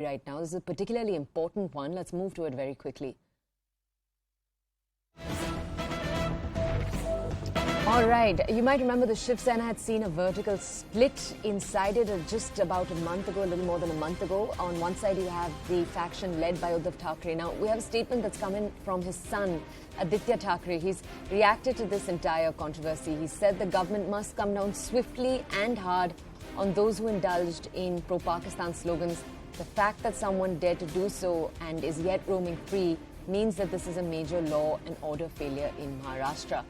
right now. This is a particularly important one. Let's move to it very quickly. All right, you might remember the Shiv Sena had seen a vertical split inside it just about a month ago, a little more than a month ago. On one side, you have the faction led by Aaditya Thackeray. Now, we have a statement that's come in from his son, Aaditya Thackeray. He's reacted to this entire controversy. He said the government must come down swiftly and hard on those who indulged in pro-Pakistan slogans. The fact that someone dared to do so and is yet roaming free means that this is a major law and order failure in Maharashtra.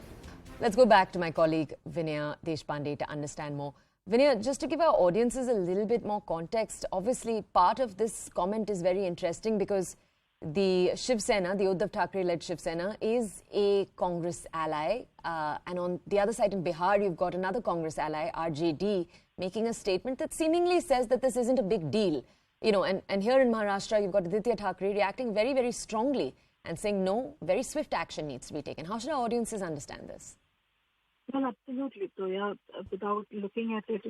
Let's go back to my colleague Vinaya Deshpande to understand more. Vinaya, just to give our audiences a little bit more context, obviously part of this comment is very interesting because the Shiv Sena, the Uddhav Thackeray-led Shiv Sena, is a Congress ally. And on the other side in Bihar, you've got another Congress ally, RJD, making a statement that seemingly says that this isn't a big deal. You know, and here in Maharashtra, you've got Aaditya Thackeray reacting very, very strongly and saying, no, very swift action needs to be taken. How should our audiences understand this? Well, absolutely. So, yeah, without looking at it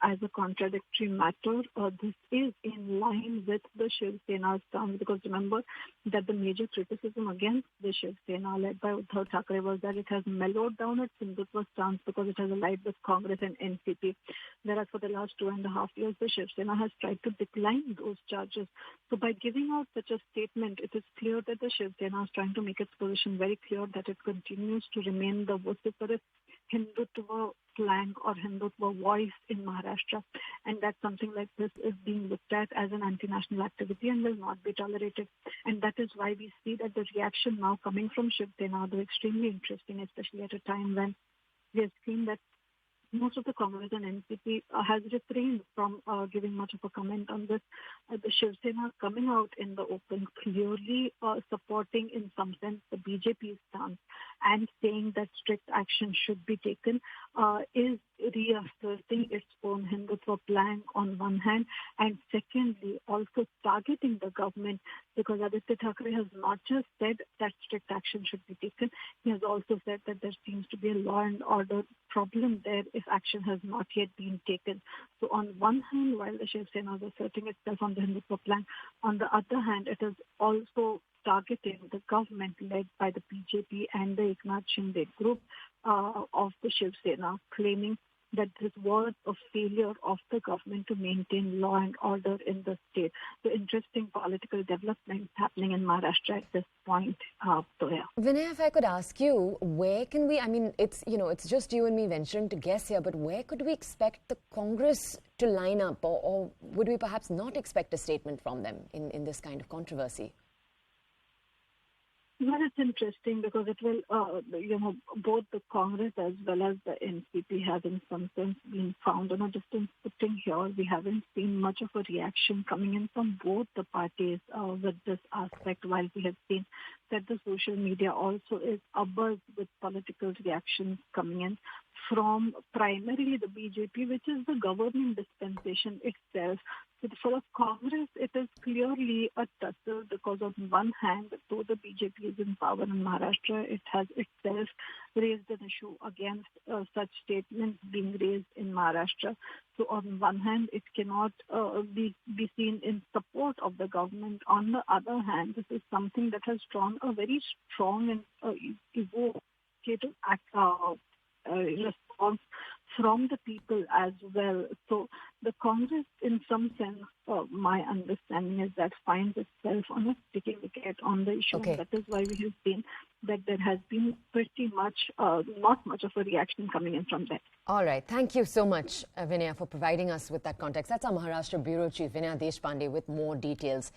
as a contradictory matter, this is in line with the Shiv Sena stance, because remember that the major criticism against the Shiv Sena led by Uddhav Thackeray was that it has mellowed down its Hindutva stance because it has allied with Congress and NCP. Whereas for the last 2.5 years, the Shiv Sena has tried to decline those charges. So by giving out such a statement, it is clear that the Shiv Sena is trying to make its position very clear that it continues to remain the vociferous Hindutva slang or Hindutva voice in Maharashtra, and that something like this is being looked at as an anti-national activity and will not be tolerated. And that is why we see that the reaction now coming from Shiv Sena, though extremely interesting, especially at a time when we have seen that most of the Congress and NCP has refrained from giving much of a comment on this. The Shiv Sena coming out in the open, clearly supporting in some sense the BJP stance and saying that strict action should be taken, is reasserting its own Hindutva plank on one hand, and secondly also targeting the government, because Aaditya Thackeray has not just said that strict action should be taken, he has also said that there seems to be a law and order problem there if action has not yet been taken. So on one hand, while the Shiv Sena is asserting itself on the Hindutva plan, on the other hand, it is also targeting the government led by the BJP and the Eknath Shinde group of the Shiv Sena, claiming that this was a failure of the government to maintain law and order in the state. So interesting political developments happening in Maharashtra at this point. Vinaya, if I could ask you, where can we, I mean, it's just you and me venturing to guess here, but where could we expect the Congress to line up, or would we perhaps not expect a statement from them in this kind of controversy? Well, it's interesting because it will, both the Congress as well as the NCP have in some sense been found on a distant footing here. We haven't seen much of a reaction coming in from both the parties with this aspect, while we have seen that the social media also is abuzz with political reactions coming in from primarily the BJP, which is the governing dispensation itself. So for the Congress, it is clearly a tussle because on one hand, though the BJP is in power in Maharashtra, it has itself raised an issue against such statements being raised in Maharashtra. So on one hand, it cannot be seen in support of the government. On the other hand, this is something that has drawn a very strong and evocative response from the people as well. So the Congress, in some sense, my understanding is that finds itself on a sticking wicket on the issue. Okay. And that is why we have seen that there has been pretty much not much of a reaction coming in from that. All right. Thank you so much, Vinaya, for providing us with that context. That's our Maharashtra Bureau Chief, Vinaya Deshpande, with more details.